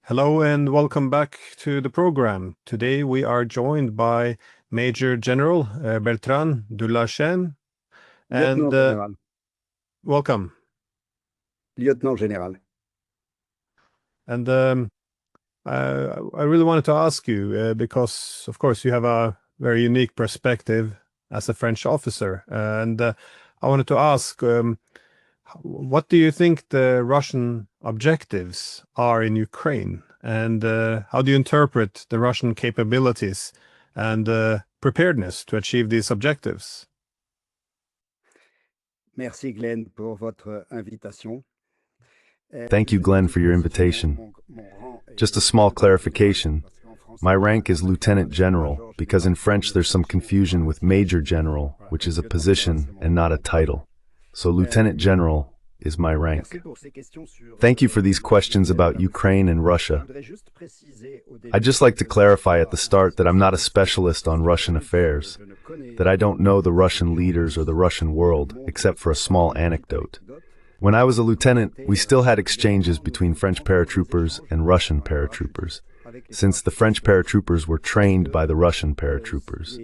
Hello and welcome back to the program. Today we are joined by Major General Bertrand de la Chaine, and Lieutenant Général. welcome. Lieutenant Général. And I really wanted to ask you, because of course you have a very unique perspective as a French officer, and I wanted to ask, what do you think the Russian objectives are in Ukraine? And how do you interpret the Russian capabilities and preparedness to achieve these objectives? Merci Glenn pour votre invitation. Thank you, Glenn, for your invitation. Just a small clarification. My rank is Lieutenant General because in French there's some confusion with Major General, which is a position and not a title. So Lieutenant General is my rank. Thank you for these questions about Ukraine and Russia. I'd just like to clarify at the start that I'm not a specialist on Russian affairs, that I don't know the Russian leaders or the Russian world, except for a small anecdote. When I was a lieutenant, we still had exchanges between French paratroopers and Russian paratroopers, since the French paratroopers were trained by the Russian paratroopers.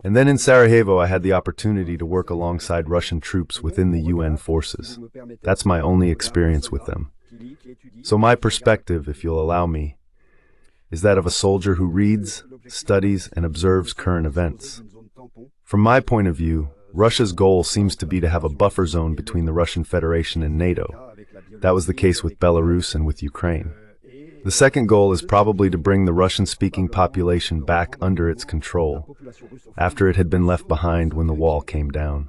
And then in Sarajevo, I had the opportunity to work alongside Russian troops within the UN forces. That's my only experience with them. So my perspective, if you'll allow me, is that of a soldier who reads, studies, and observes current events. From my point of view, Russia's goal seems to be to have a buffer zone between the Russian Federation and NATO. That was the case with Belarus and with Ukraine. The second goal is probably to bring the Russian-speaking population back under its control, after it had been left behind when the wall came down.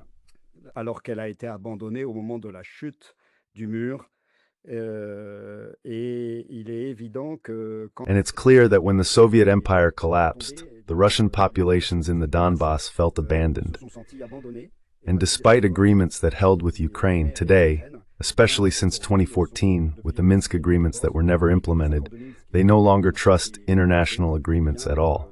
Alors qu'elle a été abandonnée au moment de la chute du mur. And it's clear that when the Soviet Empire collapsed, the Russian populations in the Donbass felt abandoned. And despite agreements that held with Ukraine today, especially since 2014, with the Minsk agreements that were never implemented, they no longer trust international agreements at all.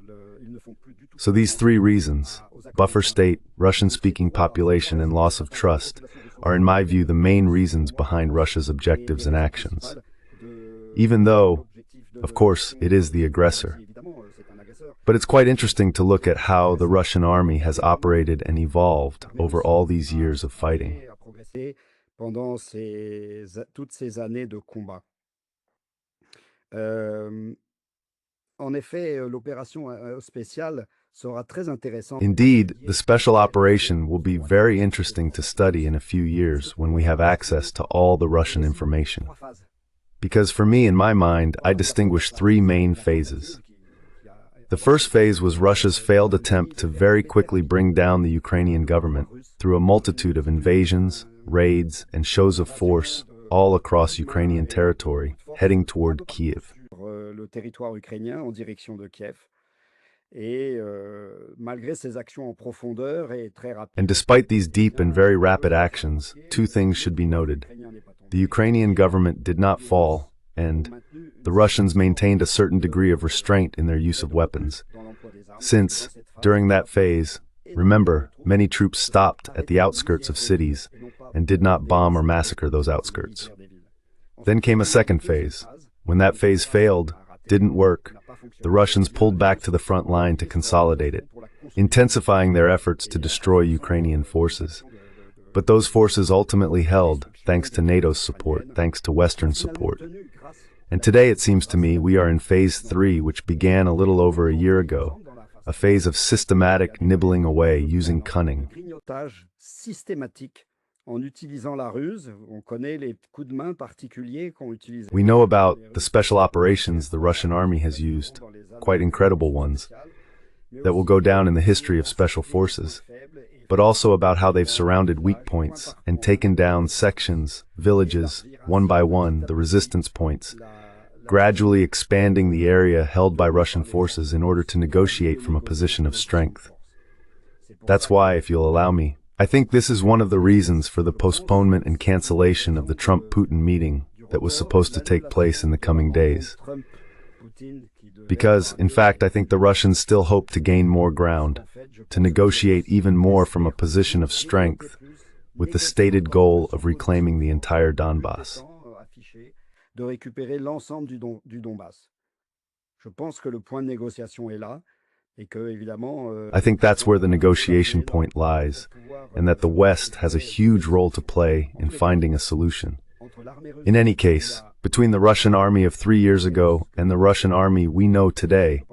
So these three reasons, buffer state, Russian-speaking population, and loss of trust, are in my view the main reasons behind Russia's objectives and actions. Even though, of course, it is the aggressor. But it's quite interesting to look at how the Russian army has operated and evolved over all these years of fighting. Pendant toutes ces années de combat. En effet, l'opération spéciale sera très intéressante. Indeed, the special operation will be very interesting to study in a few years when we have access to all the Russian information. Because for me, in my mind, I distinguish three main phases. The first phase was Russia's failed attempt to very quickly bring down the Ukrainian government through a multitude of invasions, raids, and shows of force all across Ukrainian territory, heading toward Kiev. Le territoire ukrainien en direction de Kiev. Malgré ces actions en profondeur et très rapides. And despite these deep and very rapid actions, two things should be noted. The Ukrainian government did not fall, and the Russians maintained a certain degree of restraint in their use of weapons. Since, during that phase, remember, many troops stopped at the outskirts of cities and did not bomb or massacre those outskirts. Then came a second phase. When that phase failed, didn't work, the Russians pulled back to the front line to consolidate it, intensifying their efforts to destroy Ukrainian forces. But those forces ultimately held, thanks to NATO's support, thanks to Western support. And today, it seems to me, we are in phase 3, which began a little over a year ago, a phase of systematic nibbling away using cunning. We know about the special operations the Russian army has used, quite incredible ones, that will go down in the history of special forces, but also about how they've surrounded weak points and taken down sections, villages, one by one, the resistance points, gradually expanding the area held by Russian forces in order to negotiate from a position of strength. That's why, if you'll allow me, I think this is one of the reasons for the postponement and cancellation of the Trump-Putin meeting that was supposed to take place in the coming days. Because, in fact, I think the Russians still hope to gain more ground, to negotiate even more from a position of strength, with the stated goal of reclaiming the entire Donbass. De récupérer l'ensemble du Donbass. Je pense que le point de négociation est là et que, évidemment, I think that's where the negotiation point lies, and that the West has a huge role to play in finding a solution. In any case, between the Russian army of 3 years ago and the Russian army we know today,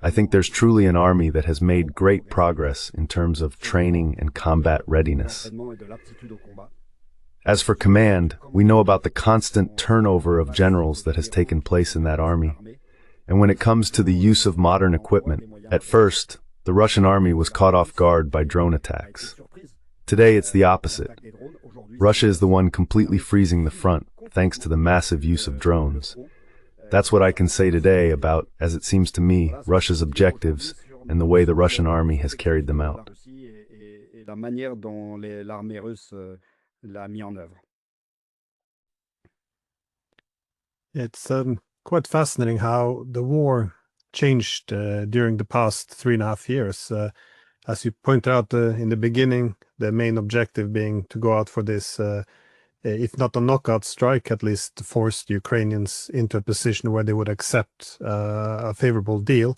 I think there's truly an army that has made great progress in terms of training and combat readiness. As for command, we know about the constant turnover of generals that has taken place in that army. And when it comes to the use of modern equipment, at first, the Russian army was caught off guard by drone attacks. Today, it's the opposite. Russia is the one completely freezing the front, thanks to the massive use of drones. That's what I can say today about, as it seems to me, Russia's objectives and the way the Russian army has carried them out. La manière dont l'armée russe l'a mis en œuvre. It's quite fascinating how the war changed during the past 3.5 years. As you pointed out in the beginning, the main objective being to go out for this, if not a knockout strike, at least to force the Ukrainians into a position where they would accept a favorable deal.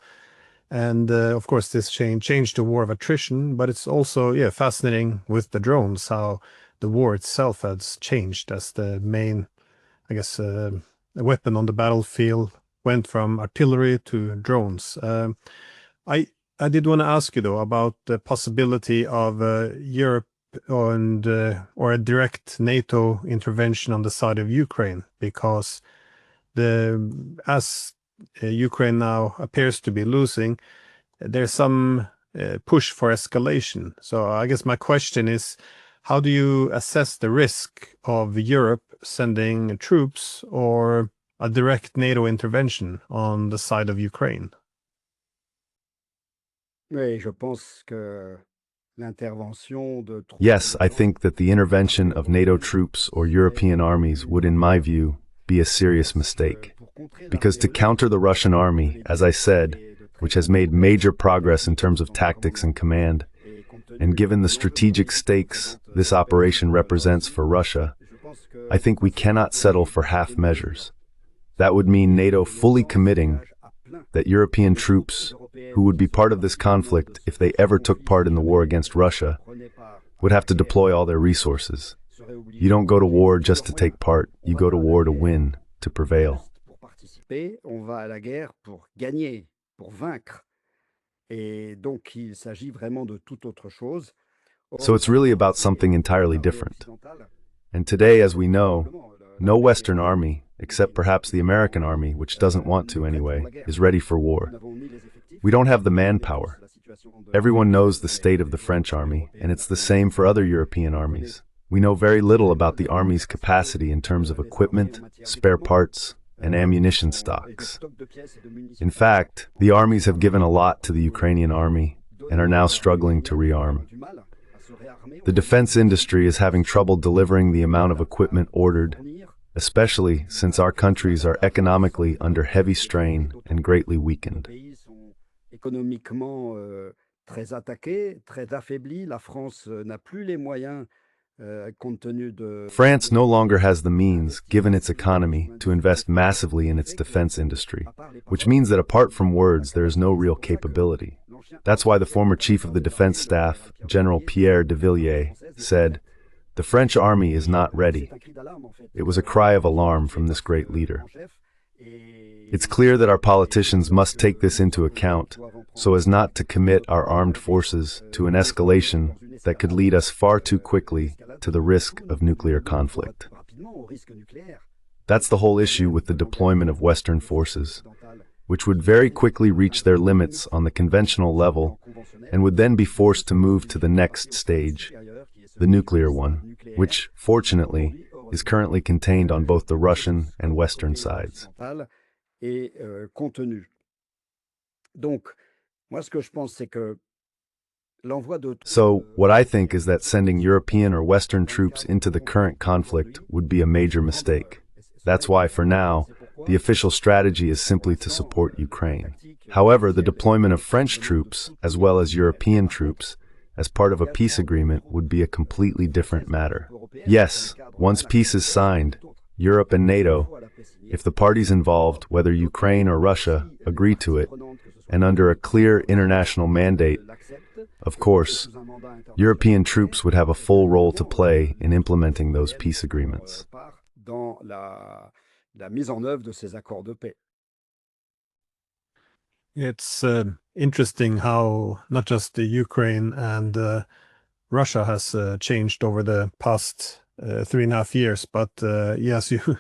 And of course, this changed the war of attrition, but it's also fascinating with the drones, how the war itself has changed as the main, I guess, weapon on the battlefield went from artillery to drones. I did want to ask you, though, about the possibility of Europe and or a direct NATO intervention on the side of Ukraine, because as Ukraine now appears to be losing, there's some push for escalation. So I guess my question is, how do you assess the risk of Europe sending troops or a direct NATO intervention on the side of Ukraine? Oui, je pense que l'intervention de troupes. Yes, I think that the intervention of NATO troops or European armies would, in my view, be a serious mistake. Because to counter the Russian army, as I said, which has made major progress in terms of tactics and command, and given the strategic stakes this operation represents for Russia, I think we cannot settle for half measures. That would mean NATO fully committing that European troops, who would be part of this conflict if they ever took part in the war against Russia, would have to deploy all their resources. You don't go to war just to take part, you go to war to win, to prevail. On va à la guerre pour gagner, pour vaincre. Et donc, il s'agit vraiment de toute autre chose. So it's really about something entirely different. And today, as we know, no Western army, except perhaps the American army, which doesn't want to anyway, is ready for war. We don't have the manpower. Everyone knows the state of the French army, and it's the same for other European armies. We know very little about the army's capacity in terms of equipment, spare parts, and ammunition stocks. In fact, the armies have given a lot to the Ukrainian army and are now struggling to rearm. The defense industry is having trouble delivering the amount of equipment ordered, especially since our countries are economically under heavy strain and greatly weakened. Économiquement très attaqué, très affaibli, la France n'a plus les moyens. France no longer has the means, given its economy, to invest massively in its defense industry, which means that apart from words, there is no real capability. That's why the former chief of the defense staff, General Pierre de Villiers, said, "The French army is not ready." It was a cry of alarm from this great leader. It's clear that our politicians must take this into account, so as not to commit our armed forces to an escalation that could lead us far too quickly to the risk of nuclear conflict. That's the whole issue with the deployment of Western forces, which would very quickly reach their limits on the conventional level and would then be forced to move to the next stage, the nuclear one, which, fortunately, is currently contained on both the Russian and Western sides. So, what I think is that sending European or Western troops into the current conflict would be a major mistake. That's why, for now, the official strategy is simply to support Ukraine. However, the deployment of French troops, as well as European troops, as part of a peace agreement would be a completely different matter. Yes, once peace is signed, Europe and NATO, if the parties involved, whether Ukraine or Russia, agree to it, and under a clear international mandate, of course, European troops would have a full role to play in implementing those peace agreements. It's interesting how not just the Ukraine and Russia has changed over the past 3.5 years, but yes, you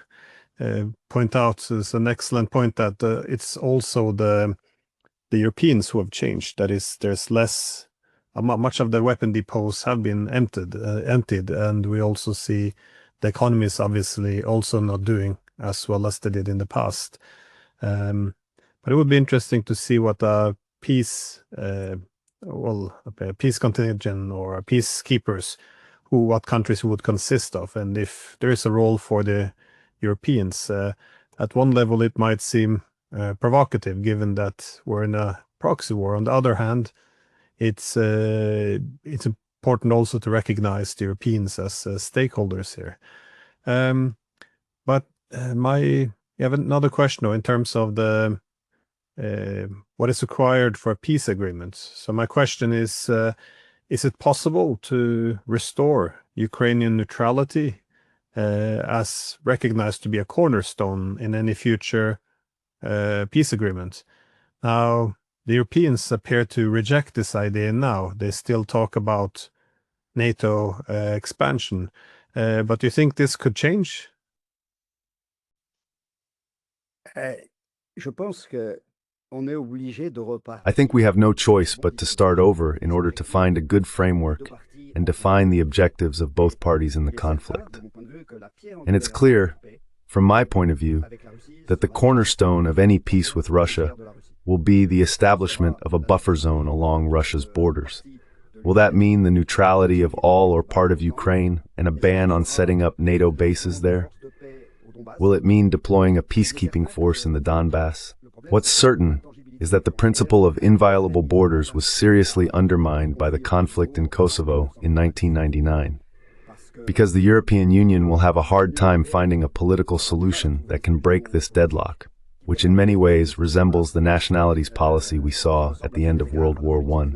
point out is an excellent point that it's also the Europeans who have changed. That is, there's less. Much of the weapon depots have been emptied, and we also see the economy is obviously also not doing as well as they did in the past. But it would be interesting to see what a peace, a peace contingent or peacekeepers, what countries would consist of, and if there is a role for the Europeans. At one level, it might seem provocative, given that we're in a proxy war. On the other hand, it's important also to recognize the Europeans as stakeholders here. But you have another question though, in terms of the what is required for a peace agreement. So my question is it possible to restore Ukrainian neutrality as recognized to be a cornerstone in any future peace agreement? Now, the Europeans appear to reject this idea now. They still talk about NATO expansion. But do you think this could change? I think we have no choice but to start over in order to find a good framework and define the objectives of both parties in the conflict. And it's clear, from my point of view, that the cornerstone of any peace with Russia will be the establishment of a buffer zone along Russia's borders. Will that mean the neutrality of all or part of Ukraine and a ban on setting up NATO bases there? Will it mean deploying a peacekeeping force in the Donbass? What's certain is that the principle of inviolable borders was seriously undermined by the conflict in Kosovo in 1999, because the European Union will have a hard time finding a political solution that can break this deadlock, which in many ways resembles the nationalities policy we saw at the end of World War I.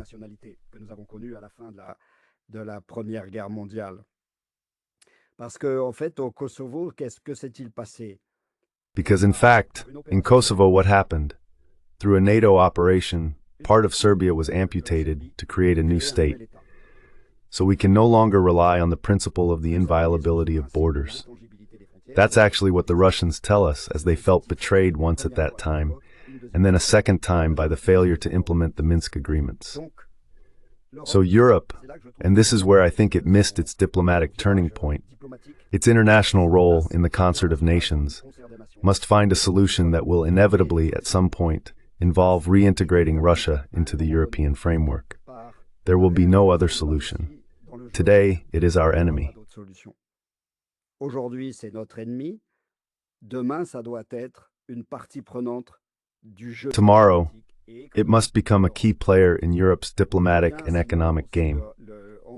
Because in fact, in Kosovo what happened? Through a NATO operation, part of Serbia was amputated to create a new state. So we can no longer rely on the principle of the inviolability of borders. That's actually what the Russians tell us, as they felt betrayed once at that time, and then a second time by the failure to implement the Minsk agreements. So Europe, and this is where I think it missed its diplomatic turning point, its international role in the concert of nations, must find a solution that will inevitably, at some point, involve reintegrating Russia into the European framework. There will be no other solution. Today, it is our enemy. Tomorrow, it must become a key player in Europe's diplomatic and economic game.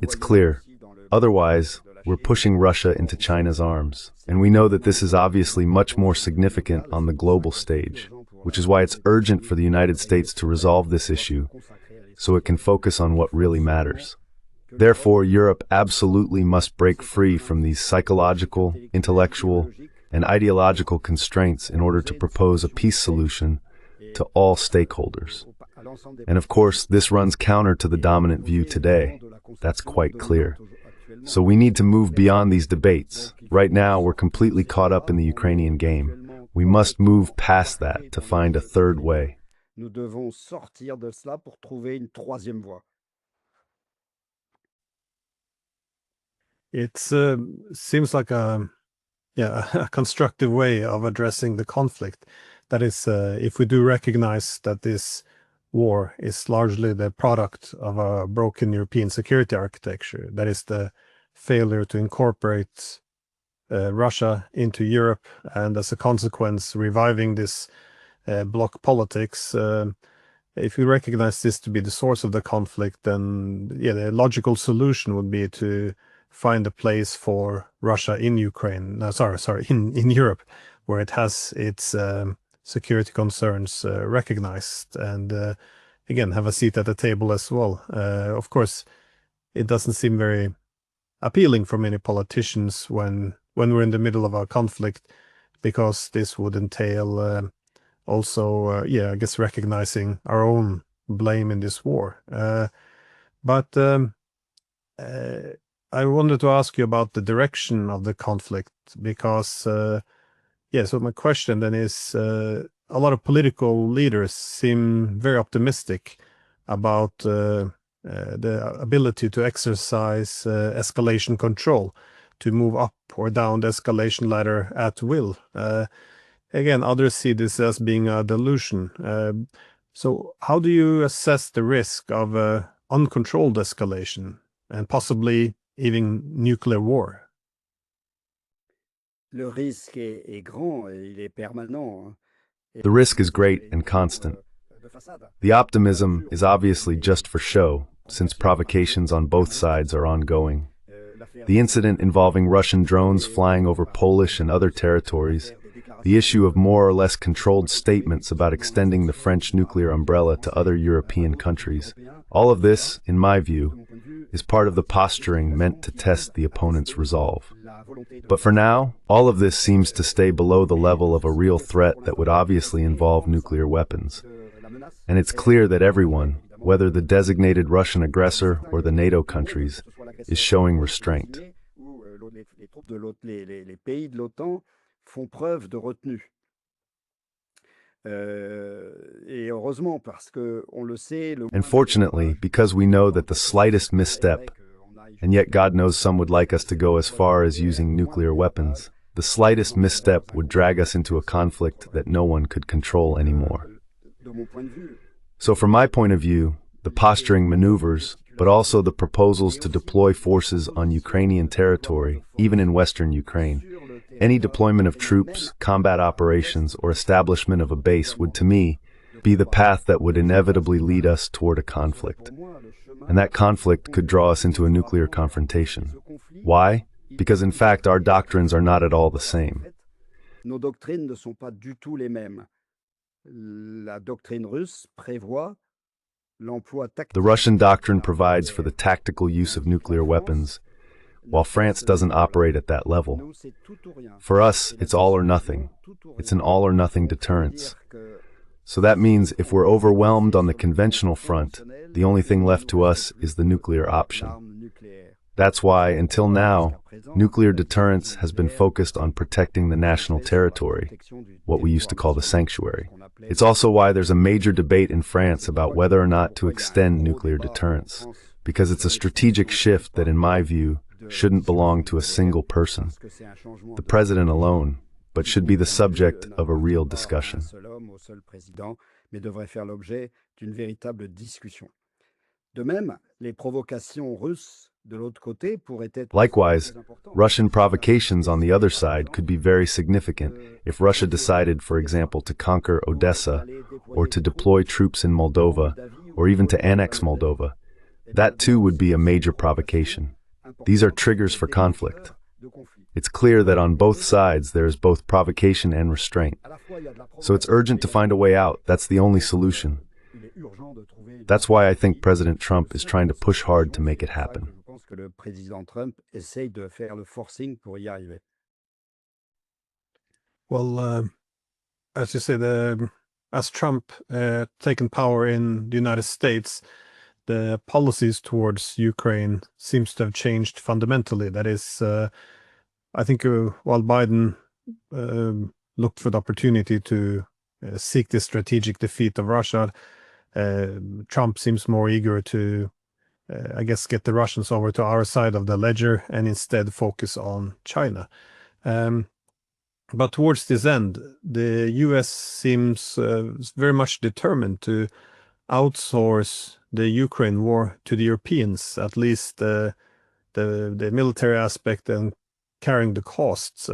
It's clear. Otherwise, we're pushing Russia into China's arms. And we know that this is obviously much more significant on the global stage, which is why it's urgent for the United States to resolve this issue so it can focus on what really matters. Therefore, Europe absolutely must break free from these psychological, intellectual, and ideological constraints in order to propose a peace solution to all stakeholders. And of course, this runs counter to the dominant view today. That's quite clear. So we need to move beyond these debates. Right now, we're completely caught up in the Ukrainian game. We must move past that to find a third way. It seems like a constructive way of addressing the conflict. That is, if we do recognize that this war is largely the product of a broken European security architecture, that is the failure to incorporate Russia into Europe, and as a consequence, reviving this bloc politics. If we recognize this to be the source of the conflict, then yeah, the logical solution would be to find a place for Russia in Ukraine. No, sorry, in Europe, where it has its security concerns recognized, and again have a seat at the table as well. Of course, it doesn't seem very appealing for many politicians when we're in the middle of a conflict, because this would entail also, yeah, I guess recognizing our own blame in this war. But I wanted to ask you about the direction of the conflict, because, yeah, so my question then is, a lot of political leaders seem very optimistic about the ability to exercise escalation control, to move up or down the escalation ladder at will. Again, others see this as being a delusion. So how do you assess the risk of uncontrolled escalation and possibly even nuclear war? Le risque est grand et il est permanent. The risk is great and constant. The optimism is obviously just for show, since provocations on both sides are ongoing. The incident involving Russian drones flying over Polish and other territories, the issue of more or less controlled statements about extending the French nuclear umbrella to other European countries, all of this, in my view, is part of the posturing meant to test the opponent's resolve. But for now, all of this seems to stay below the level of a real threat that would obviously involve nuclear weapons. And it's clear that everyone, whether the designated Russian aggressor or the NATO countries, is showing restraint. Les pays de l'OTAN font preuve de retenue. Et heureusement, parce que on le sait. And fortunately, because we know that the slightest misstep, and yet God knows some would like us to go as far as using nuclear weapons, the slightest misstep would drag us into a conflict that no one could control anymore. So from my point of view, the posturing maneuvers, but also the proposals to deploy forces on Ukrainian territory, even in western Ukraine, any deployment of troops, combat operations, or establishment of a base would, to me, be the path that would inevitably lead us toward a conflict. And that conflict could draw us into a nuclear confrontation. Why? Because in fact our doctrines are not at all the same. Nos doctrines ne sont pas du tout les mêmes. La doctrine russe prévoit l'emploi tactique. The Russian doctrine provides for the tactical use of nuclear weapons, while France doesn't operate at that level. For us, it's all or nothing. It's an all or nothing deterrence. So that means if we're overwhelmed on the conventional front, the only thing left to us is the nuclear option. That's why, until now, nuclear deterrence has been focused on protecting the national territory, what we used to call the sanctuary. It's also why there's a major debate in France about whether or not to extend nuclear deterrence, because it's a strategic shift that, in my view, shouldn't belong to a single person, the president alone, but should be the subject of a real discussion. Mais devrait faire l'objet d'une véritable discussion. De même, les provocations russes de l'autre côté pourraient être. Likewise, Russian provocations on the other side could be very significant if Russia decided, for example, to conquer Odessa, or to deploy troops in Moldova, or even to annex Moldova. That too would be a major provocation. These are triggers for conflict. It's clear that on both sides there is both provocation and restraint. So it's urgent to find a way out. That's the only solution. That's why I think President Trump is trying to push hard to make it happen. Well, as you say, as Trump taken power in the United States, the policies towards Ukraine seems to have changed fundamentally. That is, I think while Biden looked for the opportunity to seek the strategic defeat of Russia, Trump seems more eager to, I guess, get the Russians over to our side of the ledger and instead focus on China. But towards this end, the US seems very much determined to outsource the Ukraine war to the Europeans, at least the military aspect and carrying the costs.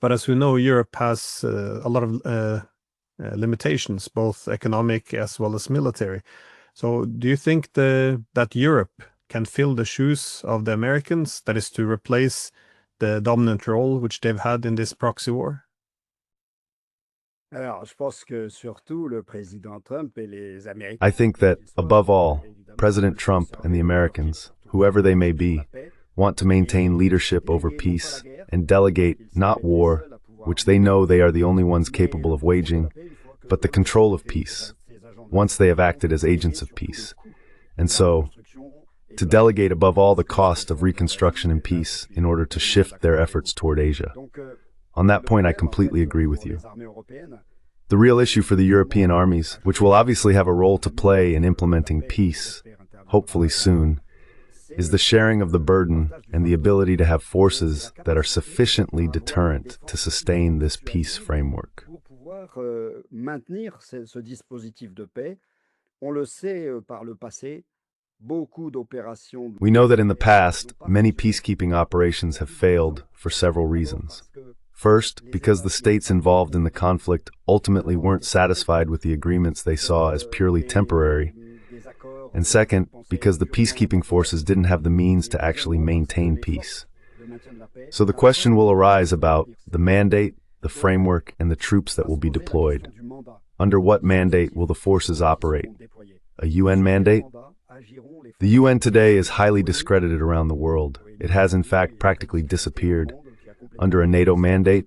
But as we know, Europe has a lot of limitations, both economic as well as military. So do you think that Europe can fill the shoes of the Americans, that is to replace the dominant role which they've had in this proxy war? Alors, je pense que surtout le président Trump et les Américains. I think that, above all, President Trump and the Americans, whoever they may be, want to maintain leadership over peace and delegate not war, which they know they are the only ones capable of waging, but the control of peace, once they have acted as agents of peace. And so, to delegate above all the cost of reconstruction and peace in order to shift their efforts toward Asia. On that point, I completely agree with you. The real issue for the European armies, which will obviously have a role to play in implementing peace, hopefully soon, is the sharing of the burden and the ability to have forces that are sufficiently deterrent to sustain this peace framework. Pour pouvoir maintenir ce dispositif de paix, on le sait par le passé, beaucoup d'opérations. We know that in the past, many peacekeeping operations have failed for several reasons. First, because the states involved in the conflict ultimately weren't satisfied with the agreements they saw as purely temporary. And second, because the peacekeeping forces didn't have the means to actually maintain peace. So the question will arise about the mandate, the framework, and the troops that will be deployed. Under what mandate will the forces operate? A UN mandate? The UN today is highly discredited around the world. It has in fact practically disappeared. Under a NATO mandate,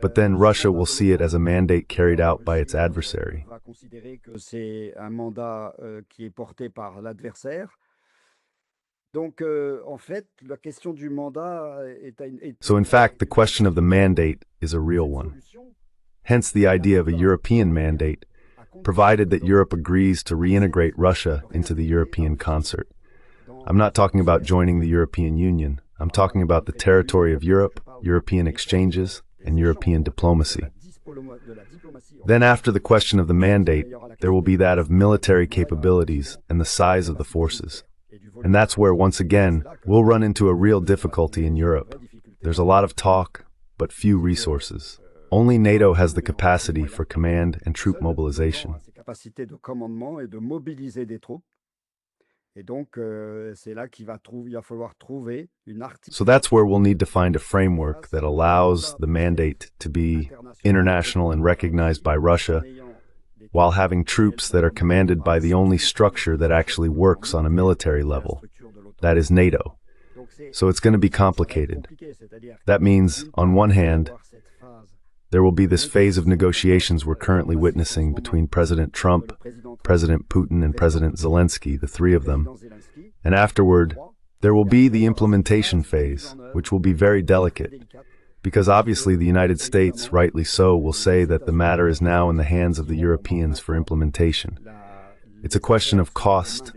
but then Russia will see it as a mandate carried out by its adversary. So in fact, the question of the mandate is a real one. Hence the idea of a European mandate, provided that Europe agrees to reintegrate Russia into the European concert. I'm not talking about joining the European Union. I'm talking about the territory of Europe, European exchanges, and European diplomacy. Then after the question of the mandate, there will be that of military capabilities and the size of the forces. And that's where, once again, we'll run into a real difficulty in Europe. There's a lot of talk, but few resources. Only NATO has the capacity for command and troop mobilization. So that's where we'll need to find a framework that allows the mandate to be international and recognized by Russia, while having troops that are commanded by the only structure that actually works on a military level, that is NATO. So it's going to be complicated. That means, on one hand, there will be this phase of negotiations we're currently witnessing between President Trump, President Putin, and President Zelensky, the three of them. And afterward, there will be the implementation phase, which will be very delicate, because obviously the United States, rightly so, will say that the matter is now in the hands of the Europeans for implementation. It's a question of cost,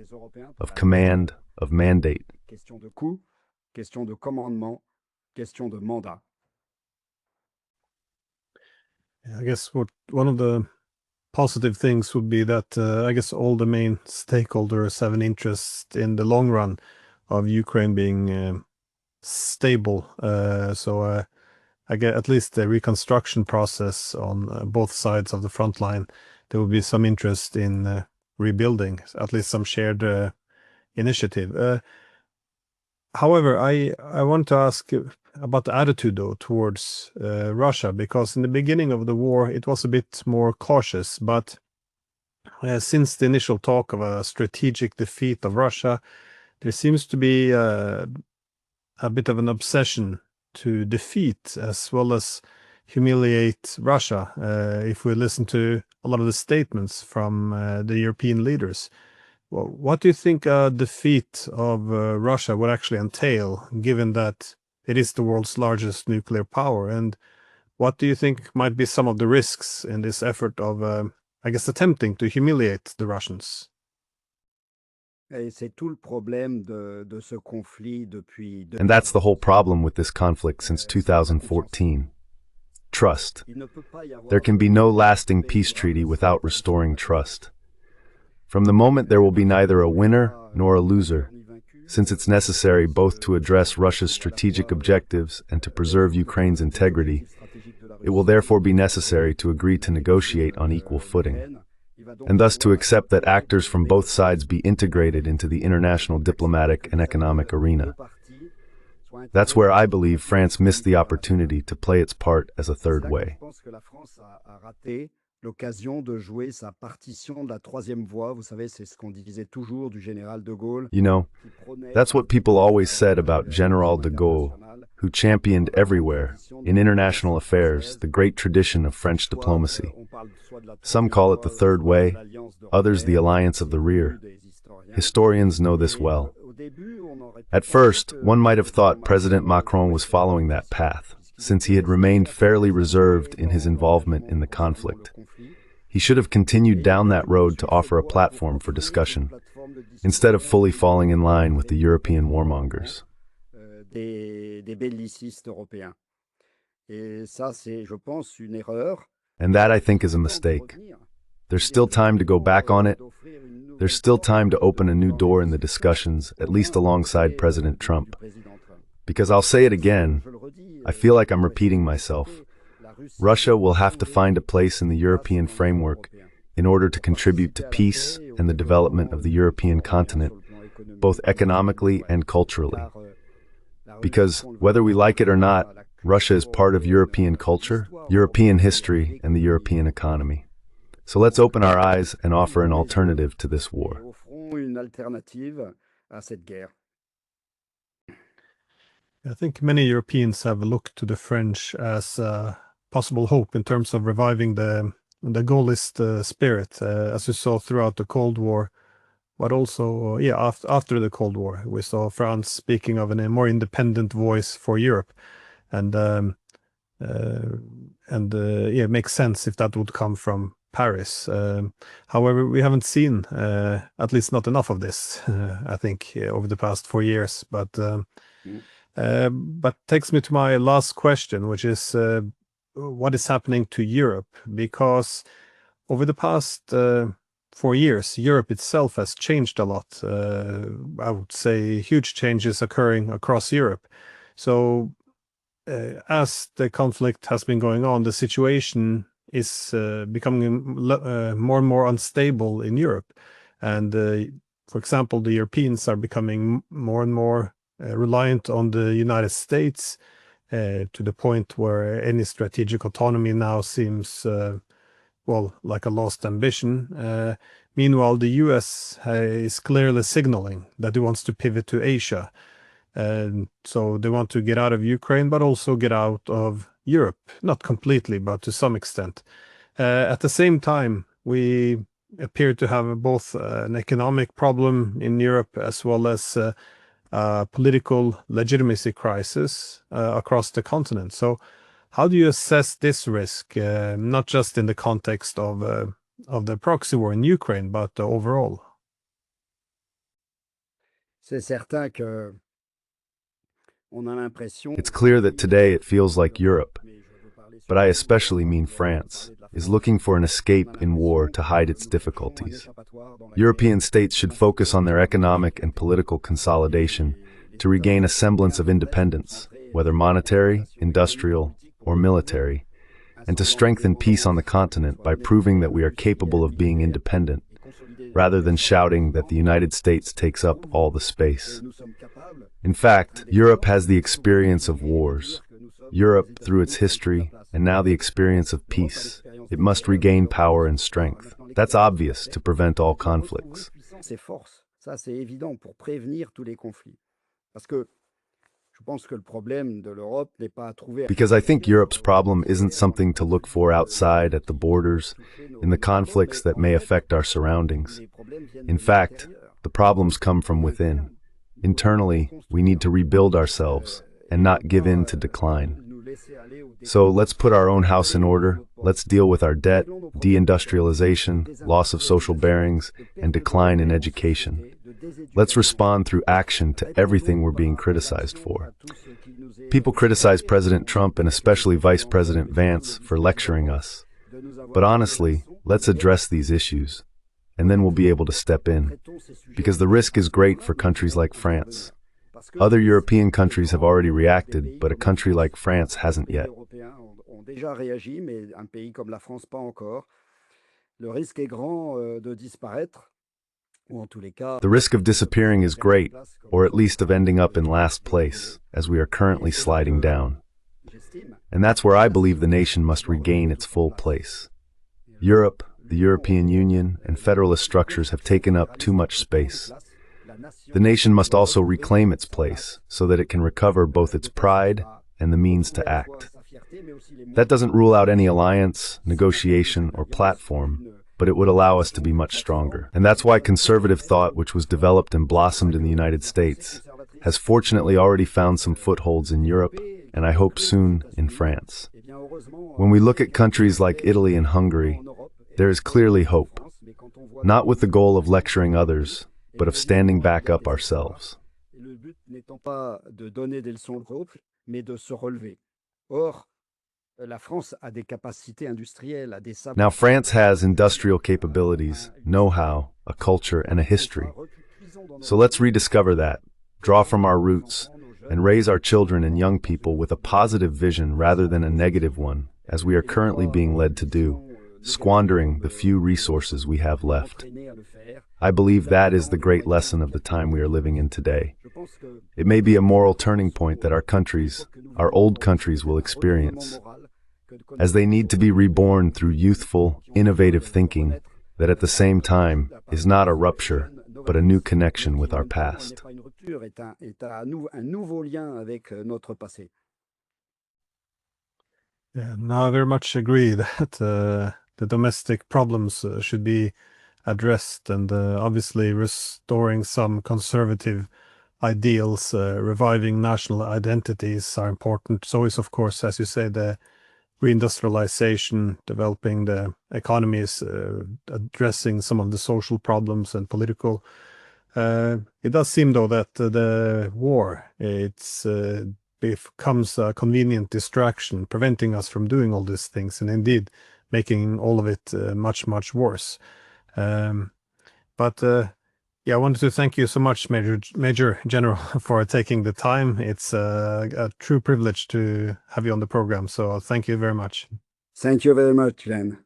of command, of mandate. Question de coût, question de commandement, question de mandat. I guess one of the positive things would be that I guess all the main stakeholders have an interest in the long run of Ukraine being stable. So I get at least the reconstruction process on both sides of the front line. There will be some interest in rebuilding, at least some shared initiative. However, I want to ask about the attitude, though, towards Russia, because in the beginning of the war, it was a bit more cautious. But since the initial talk of a strategic defeat of Russia, there seems to be a bit of an obsession to defeat as well as humiliate Russia, if we listen to a lot of the statements from the European leaders. Well, what do you think a defeat of Russia would actually entail, given that it is the world's largest nuclear power? And what do you think might be some of the risks in this effort of, I guess, attempting to humiliate the Russians? And that's the whole problem with this conflict since 2014. Trust. There can be no lasting peace treaty without restoring trust. From the moment there will be neither a winner nor a loser, since it's necessary both to address Russia's strategic objectives and to preserve Ukraine's integrity. It will therefore be necessary to agree to negotiate on equal footing, and thus to accept that actors from both sides be integrated into the international diplomatic and economic arena. That's where I believe France missed the opportunity to play its part as a third way. L'occasion de jouer sa partition de la troisième voie, vous savez, c'est ce qu'on disait toujours du général de Gaulle. You know, that's what people always said about General de Gaulle, who championed everywhere, in international affairs, the great tradition of French diplomacy. Some call it the third way, others the alliance of the rear. Historians know this well. At first, one might have thought President Macron was following that path, since he had remained fairly reserved in his involvement in the conflict. He should have continued down that road to offer a platform for discussion, instead of fully falling in line with the European warmongers. And that, I think, is a mistake. There's still time to go back on it. There's still time to open a new door in the discussions, at least alongside President Trump. Because I'll say it again, I feel like I'm repeating myself. Russia will have to find a place in the European framework in order to contribute to peace and the development of the European continent, both economically and culturally. Because, whether we like it or not, Russia is part of European culture, European history, and the European economy. So let's open our eyes and offer an alternative to this war. I think many Europeans have looked to the French as a possible hope in terms of reviving the Gaullist spirit, as we saw throughout the Cold War, but also, after the Cold War, we saw France speaking of a more independent voice for Europe, and it makes sense if that would come from Paris. However, we haven't seen, at least not enough of this, I think, over the past 4 years. But takes me to my last question, which is what is happening to Europe? Because over the past 4 years, Europe itself has changed a lot. I would say huge changes occurring across Europe. So as the conflict has been going on, the situation is becoming more and more unstable in Europe. And for example, the Europeans are becoming more and more reliant on the United States, to the point where any strategic autonomy now seems, like a lost ambition. Meanwhile, the US is clearly signaling that it wants to pivot to Asia. And so they want to get out of Ukraine, but also get out of Europe. Not completely, but to some extent. At the same time, we appear to have both an economic problem in Europe as well as political legitimacy crisis across the continent. So how do you assess this risk, not just in the context of the proxy war in Ukraine, but overall? It's clear that today it feels like Europe, but I especially mean France, is looking for an escape in war to hide its difficulties. European states should focus on their economic and political consolidation to regain a semblance of independence, whether monetary, industrial, or military, and to strengthen peace on the continent by proving that we are capable of being independent, rather than shouting that the United States takes up all the space. In fact, Europe has the experience of wars. Europe, through its history, and now the experience of peace. It must regain power and strength. That's obvious to prevent all conflicts. Because I think Europe's problem isn't something to look for outside at the borders, in the conflicts that may affect our surroundings. In fact, the problems come from within. Internally, we need to rebuild ourselves and not give in to decline. So let's put our own house in order. Let's deal with our debt, deindustrialization, loss of social bearings, and decline in education. Let's respond through action to everything we're being criticized for. People criticize President Trump and especially Vice President Vance for lecturing us. But honestly, let's address these issues. and then we'll be able to step in. Because the risk is great for countries like France. Other European countries have already reacted, but a country like France hasn't yet. Déjà réagi, mais un pays comme la France pas encore. Le risque est grand de disparaître, ou en tous les cas. The risk of disappearing is great, or at least of ending up in last place, as we are currently sliding down. And that's where I believe the nation must regain its full place. Europe, the European Union, and federalist structures have taken up too much space. The nation must also reclaim its place so that it can recover both its pride and the means to act. That doesn't rule out any alliance, negotiation, or platform, but it would allow us to be much stronger. And that's why conservative thought, which was developed and blossomed in the United States, has fortunately already found some footholds in Europe, and I hope soon in France. When we look at countries like Italy and Hungary, there is clearly hope, not with the goal of lecturing others, but of standing back up ourselves. Le but n'étant pas de donner des leçons au peuple, mais de se relever. Or, la France a des capacités industrielles, a des savoirs. Now France has industrial capabilities, know-how, a culture, and a history. So let's rediscover that, draw from our roots, and raise our children and young people with a positive vision rather than a negative one, as we are currently being led to do, squandering the few resources we have left. I believe that is the great lesson of the time we are living in today. It may be a moral turning point that our countries, our old countries, will experience, as they need to be reborn through youthful, innovative thinking that at the same time is not a rupture, but a new connection with our past. Yeah, no, I very much agree that the domestic problems should be addressed, and obviously restoring some conservative ideals, reviving national identities are important. So is, of course, as you say, the reindustrialization, developing the economies, addressing some of the social problems and political. It does seem, though, that the war, becomes a convenient distraction, preventing us from doing all these things, and indeed making all of it much, much worse. But yeah, I wanted to thank you so much, Major General, for taking the time. It's a true privilege to have you on the program, so thank you very much. Thank you very much, Glenn.